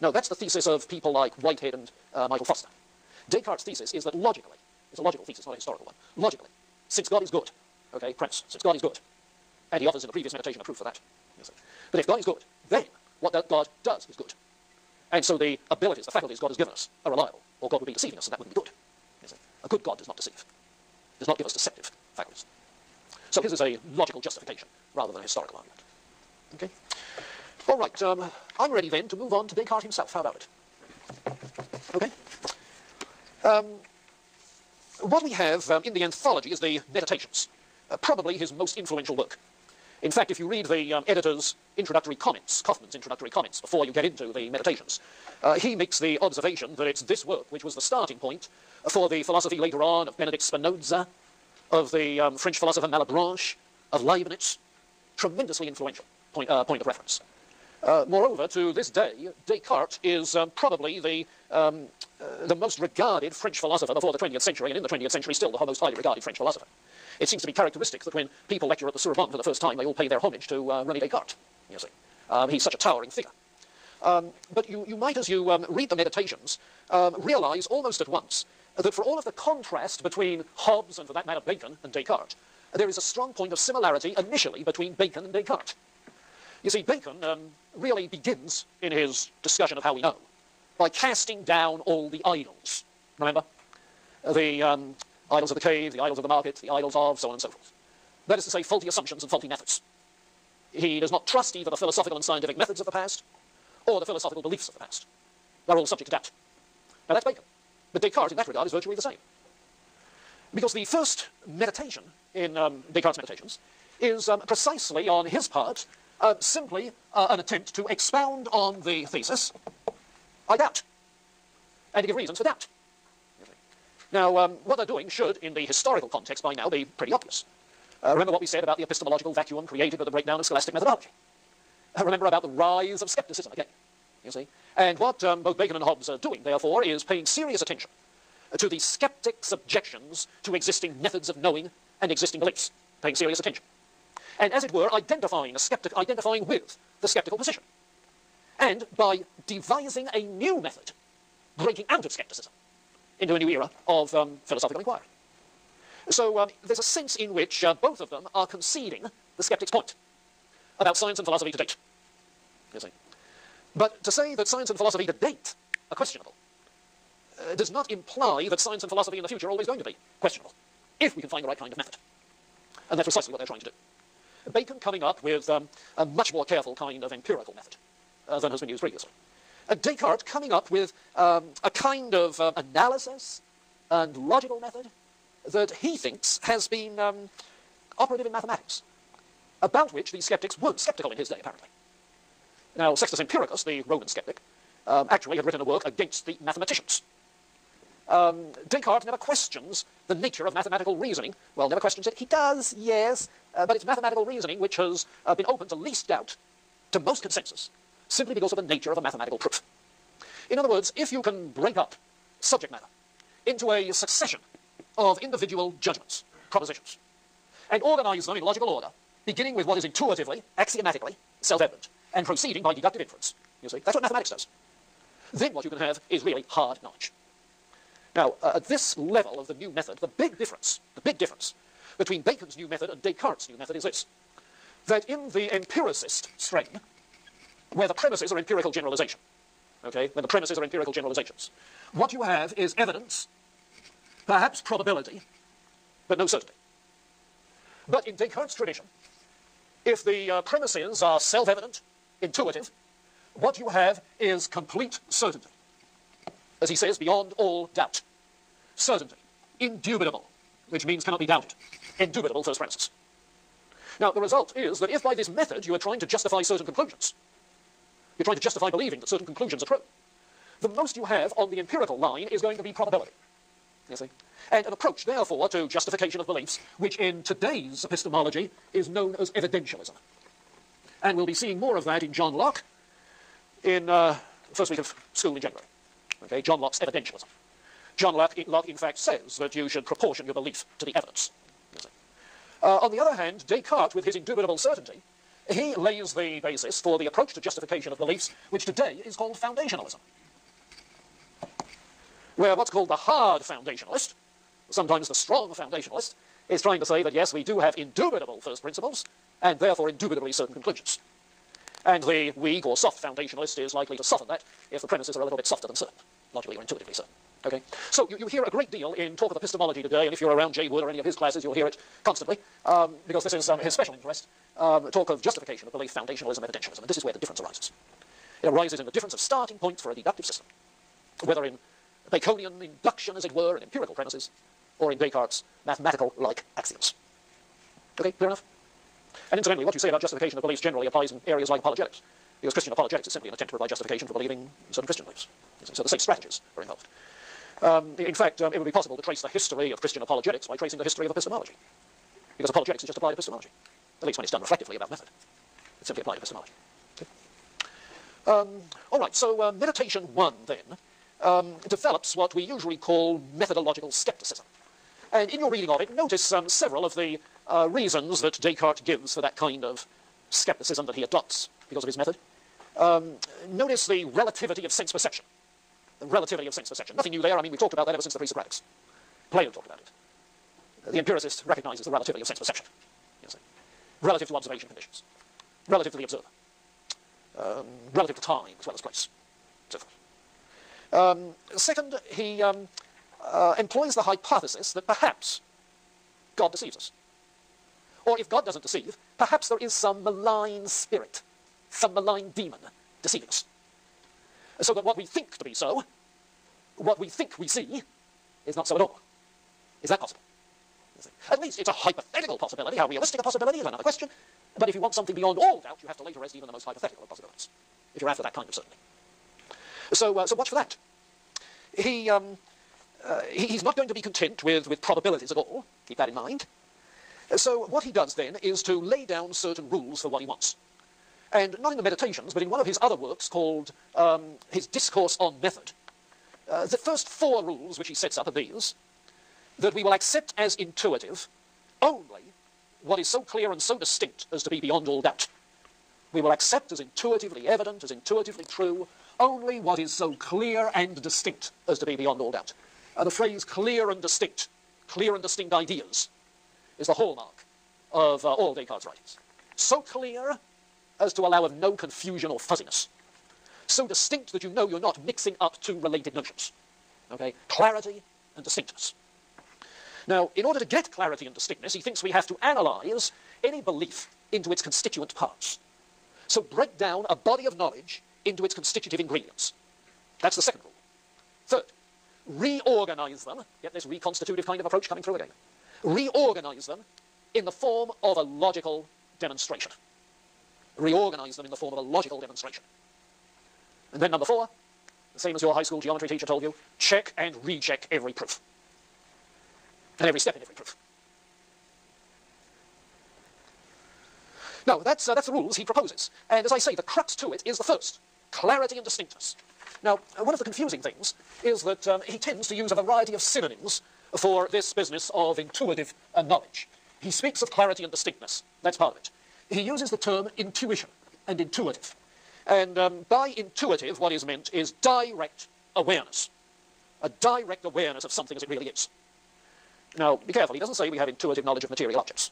No, that's the thesis of people like Whitehead and Michael Foster. Descartes' thesis is that logically, it's a logical thesis, not a historical one, logically, since God is good, okay, premise, since God is good, and he offers in a previous meditation a proof for that. But if God is good, then what God does is good. And so the abilities, the faculties God has given us are reliable, or God would be deceiving us, and that wouldn't be good. A good God does not deceive, does not give us deceptive faculties. So his is a logical justification rather than a historical argument. Okay? All right, I'm ready then to move on to Descartes himself. How about it? Okay? What we have in the anthology is the Meditations, probably his most influential work. In fact, if you read the editor's introductory comments, Kaufmann's introductory comments, before you get into the Meditations, he makes the observation that it's this work which was the starting point for the philosophy later on of Benedict Spinoza, of the French philosopher Malebranche, of Leibniz. Tremendously influential point of reference. Moreover, to this day, Descartes is probably the most regarded French philosopher before the 20th century, and in the 20th century still the most highly regarded French philosopher. It seems to be characteristic that when people lecture at the Sorbonne for the first time, they all pay their homage to René Descartes, you see. He's such a towering figure. But you might, as you read the Meditations, realize almost at once that for all of the contrast between Hobbes, and for that matter Bacon, and Descartes, there is a strong point of similarity initially between Bacon and Descartes. You see, Bacon really begins in his discussion of how we know by casting down all the idols. Remember? The idols of the cave, the idols of the market, the idols of so on and so forth. That is to say, faulty assumptions and faulty methods. He does not trust either the philosophical and scientific methods of the past or the philosophical beliefs of the past. They're all subject to doubt. Now that's Bacon. But Descartes, in that regard, is virtually the same. Because the first meditation in Descartes' Meditations is precisely on his part simply an attempt to expound on the thesis, I doubt, and to give reasons for doubt. Now, what they're doing should, in the historical context by now, be pretty obvious. Remember what we said about the epistemological vacuum created with the breakdown of scholastic methodology. Remember about the rise of skepticism again, you see. And what both Bacon and Hobbes are doing, therefore, is paying serious attention to the skeptic's objections to existing methods of knowing and existing beliefs, paying serious attention. And as it were, identifying with the skeptical position. And by devising a new method, breaking out of skepticism into a new era of philosophical inquiry. So there's a sense in which both of them are conceding the skeptic's point about science and philosophy to date, you see. But to say that science and philosophy to date are questionable does not imply that science and philosophy in the future are always going to be questionable, if we can find the right kind of method. And that's precisely what they're trying to do. Bacon coming up with a much more careful kind of empirical method than has been used previously. Descartes coming up with a kind of analysis and logical method that he thinks has been operative in mathematics, about which the skeptics weren't skeptical in his day, apparently. Now, Sextus Empiricus, the Roman skeptic, actually had written a work against the mathematicians. Descartes never questions the nature of mathematical reasoning. Well, never questions it. He does, yes, but it's mathematical reasoning which has been open to least doubt, to most consensus, simply because of the nature of a mathematical proof. In other words, if you can break up subject matter into a succession of individual judgments, propositions, and organize them in logical order, beginning with what is intuitively, axiomatically, self-evident, and proceeding by deductive inference, you see, that's what mathematics does. Then what you can have is really hard knowledge. Now, at this level of the new method, the big difference between Bacon's new method and Descartes' new method is this, that in the empiricist strain, where the premises are empirical generalization, okay, when the premises are empirical generalizations, what you have is evidence, perhaps probability, but no certainty. But in Descartes' tradition, if the premises are self-evident, intuitive, what you have is complete certainty. As he says, beyond all doubt. Certainty. Indubitable, which means cannot be doubted. Indubitable first premises. Now, the result is that if by this method you are trying to justify certain conclusions, you're trying to justify believing that certain conclusions are true, the most you have on the empirical line is going to be probability. You see? And an approach, therefore, to justification of beliefs, which in today's epistemology is known as evidentialism. And we'll be seeing more of that in John Locke in the first week of school in January. Okay, John Locke's evidentialism. John Locke, in fact, says that you should proportion your belief to the evidence. On the other hand, Descartes, with his indubitable certainty, he lays the basis for the approach to justification of beliefs, which today is called foundationalism. Where what's called the hard foundationalist, sometimes the strong foundationalist, is trying to say that, yes, we do have indubitable first principles, and therefore indubitably certain conclusions. And the weak or soft foundationalist is likely to soften that if the premises are a little bit softer than certain, logically or intuitively certain. Okay? So you hear a great deal in talk of epistemology today, and if you're around Jay Wood or any of his classes, you'll hear it constantly, because this is his special interest, talk of justification of belief, foundationalism, evidentialism, and this is where the difference arises. It arises in the difference of starting points for a deductive system, whether in Baconian induction, as it were, and empirical premises, or in Descartes' mathematical-like axioms. Okay, clear enough? And incidentally, what you say about justification of beliefs generally applies in areas like apologetics, because Christian apologetics is simply an attempt to provide justification for believing certain Christian beliefs. So the same strategies are involved. In fact, it would be possible to trace the history of Christian apologetics by tracing the history of epistemology, because apologetics is just applied epistemology, at least when it's done reflectively about method. It's simply applied epistemology. Okay. All right, so meditation 1, then, develops what we usually call methodological skepticism. And in your reading of it, notice several of the reasons that Descartes gives for that kind of skepticism that he adopts because of his method. Notice the relativity of sense perception. The relativity of sense perception. Nothing new there. I mean, we've talked about that ever since the pre-Socratics. Plato talked about it. The empiricist recognizes the relativity of sense perception. You see. Relative to observation conditions. Relative to the observer. Relative to time as well as place. So forth. Second, he employs the hypothesis that perhaps God deceives us. Or if God doesn't deceive, perhaps there is some malign spirit, some malign demon deceiving us. So that what we think to be so, what we think we see, is not so at all. Is that possible? At least it's a hypothetical possibility. How realistic a possibility is another question. But if you want something beyond all doubt, you have to lay to rest even the most hypothetical of possibilities, if you're after that kind of certainty. So watch for that. He's not going to be content with probabilities at all. Keep that in mind. So what he does then is to lay down certain rules for what he wants. And not in the Meditations, but in one of his other works called his Discourse on Method. The first 4 rules which he sets up are these: that we will accept as intuitive only what is so clear and so distinct as to be beyond all doubt. We will accept as intuitively evident, as intuitively true, only what is so clear and distinct as to be beyond all doubt. The phrase clear and distinct ideas, is the hallmark of all Descartes' writings. So clear as to allow of no confusion or fuzziness. So distinct that you know you're not mixing up 2 related notions. Okay? Clarity and distinctness. Now, in order to get clarity and distinctness, he thinks we have to analyze any belief into its constituent parts. So break down a body of knowledge into its constitutive ingredients. That's the second rule. Third, reorganize them. Get this reconstitutive kind of approach coming through again. Reorganize them in the form of a logical demonstration. Reorganize them in the form of a logical demonstration. And then number 4, the same as your high school geometry teacher told you, check and recheck every proof. And every step in every proof. Now, that's the rules he proposes. And as I say, the crux to it is the first, clarity and distinctness. Now, one of the confusing things is that he tends to use a variety of synonyms for this business of intuitive knowledge. He speaks of clarity and distinctness. That's part of it. He uses the term intuition and intuitive. And by intuitive, what is meant is direct awareness. A direct awareness of something as it really is. Now, be careful. He doesn't say we have intuitive knowledge of material objects.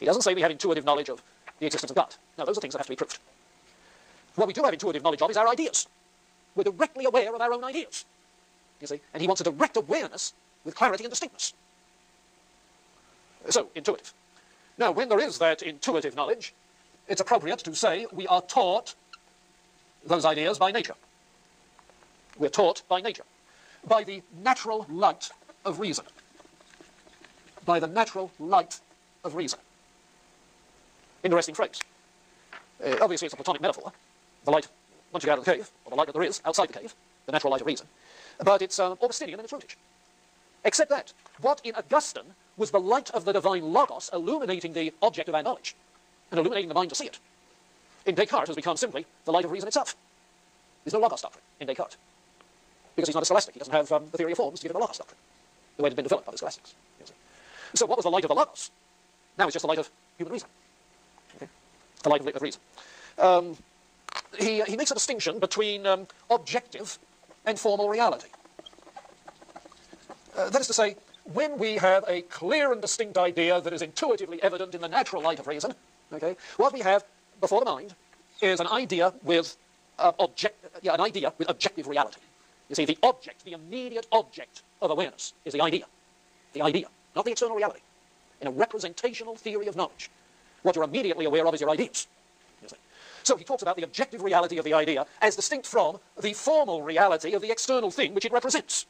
He doesn't say we have intuitive knowledge of the existence of God. Now, those are things that have to be proved. What we do have intuitive knowledge of is our ideas. We're directly aware of our own ideas. You see? And he wants a direct awareness with clarity and distinctness. So, intuitive. Now, when there is that intuitive knowledge, it's appropriate to say we are taught those ideas by nature. We're taught by nature. By the natural light of reason. By the natural light of reason. Interesting phrase. Obviously, it's a Platonic metaphor. The light, once you get out of the cave, or the light that there is outside the cave, the natural light of reason. But it's Augustinian in its rootage. Except that, what in Augustine was the light of the divine logos illuminating the object of our knowledge, and illuminating the mind to see it, in Descartes has become simply the light of reason itself. There's no logos doctrine in Descartes. Because he's not a scholastic. He doesn't have the theory of forms to give him a logos doctrine, the way it had been developed by the scholastics. So what was the light of the logos? Now it's just the light of human reason. Okay? the light of reason. He makes a distinction between objective and formal reality. That is to say, when we have a clear and distinct idea that is intuitively evident in the natural light of reason, okay, what we have before the mind is an idea with objective reality. You see, the object, the immediate object of awareness is the idea, not the external reality. In a representational theory of knowledge, what you're immediately aware of is your ideas. You see. So he talks about the objective reality of the idea as distinct from the formal reality of the external thing which it represents.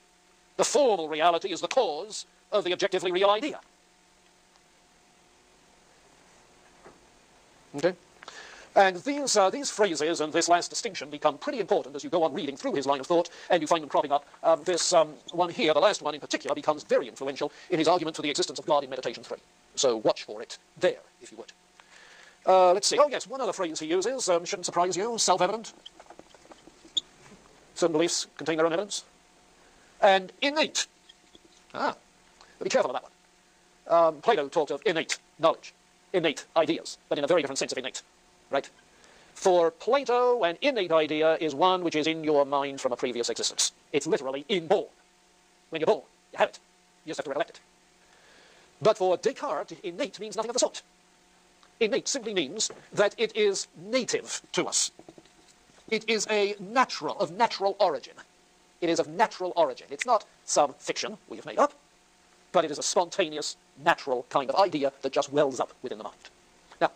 The formal reality is the cause of the objectively real idea. Okay? And these phrases and this last distinction become pretty important as you go on reading through his line of thought, and you find them cropping up. This one here, the last one in particular, becomes very influential in his argument for the existence of God in Meditation 3. So watch for it there, if you would. Let's see. Oh, yes, one other phrase he uses, shouldn't surprise you, self-evident. Certain beliefs contain their own evidence. And innate. But be careful of that one. Plato talked of innate knowledge, innate ideas, but in a very different sense of innate. Right? For Plato, an innate idea is one which is in your mind from a previous existence. It's literally inborn. When you're born, you have it. You just have to recollect it. But for Descartes, innate means nothing of the sort. Innate simply means that it is native to us. It is of natural origin. It is of natural origin. It's not some fiction we have made up, but it is a spontaneous, natural kind of idea that just wells up within the mind. Now,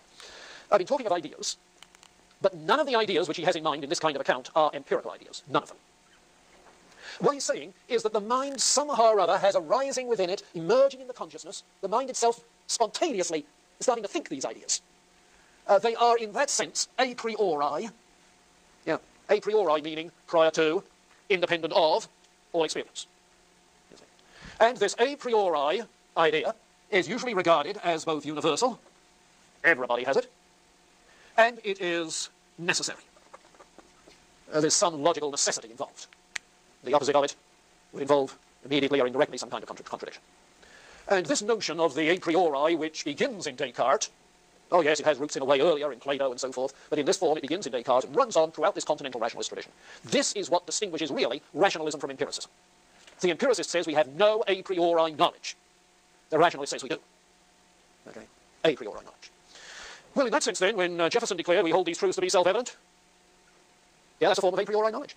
I've been talking of ideas, but none of the ideas which he has in mind in this kind of account are empirical ideas. None of them. What he's saying is that the mind somehow or other has arising within it, emerging in the consciousness, the mind itself spontaneously starting to think these ideas. They are, in that sense, a priori. Yeah, a priori meaning prior to, independent of, all experience. And this a priori idea is usually regarded as both universal, everybody has it, and it is necessary. There's some logical necessity involved. The opposite of it would involve immediately or indirectly some kind of contradiction. And this notion of the a priori, which begins in Descartes, oh yes, it has roots in a way earlier in Plato and so forth, but in this form it begins in Descartes and runs on throughout this continental rationalist tradition. This is what distinguishes really rationalism from empiricism. The empiricist says we have no a priori knowledge. The rationalist says we do. Okay, a priori knowledge. Well, in that sense then, when Jefferson declared we hold these truths to be self-evident, yeah, that's a form of a priori knowledge.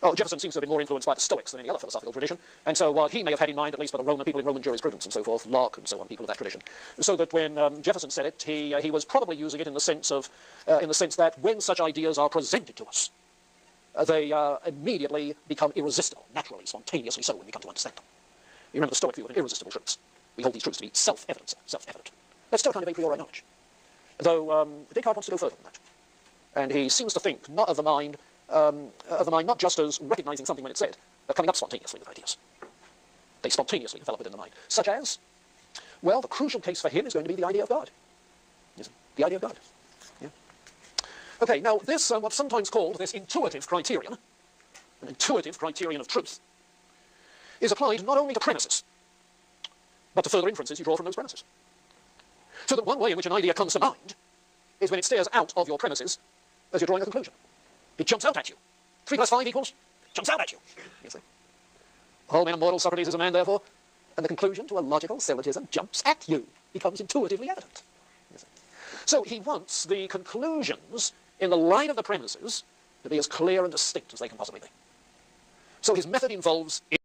Oh, Jefferson seems to have been more influenced by the Stoics than any other philosophical tradition, and so what he may have had in mind, at least for the Roman people in Roman jurisprudence and so forth, Locke and so on, people of that tradition, so that when Jefferson said it, he was probably using it in the sense that when such ideas are presented to us, they immediately become irresistible, naturally, spontaneously so when we come to understand them. You remember the Stoic view of irresistible truths. We hold these truths to be self-evident, self-evident. That's still kind of a priori knowledge. Though Descartes wants to go further than that. And he seems to think not of the mind not just as recognizing something when it's said, but coming up spontaneously with ideas. They spontaneously develop within the mind. Such as, well, the crucial case for him is going to be the idea of God. The idea of God. Yeah. Okay, now this, what's sometimes called this intuitive criterion, an intuitive criterion of truth, is applied not only to premises, but to further inferences you draw from those premises. So that one way in which an idea comes to mind is when it stares out of your premises as you're drawing a conclusion. It jumps out at you. 3 plus 5 equals, jumps out at you. You see. All men are mortal, Socrates is a man, therefore, and the conclusion to a logical syllogism jumps at you, becomes intuitively evident. You see. So he wants the conclusions in the light of the premises to be as clear and distinct as they can possibly be. So his method involves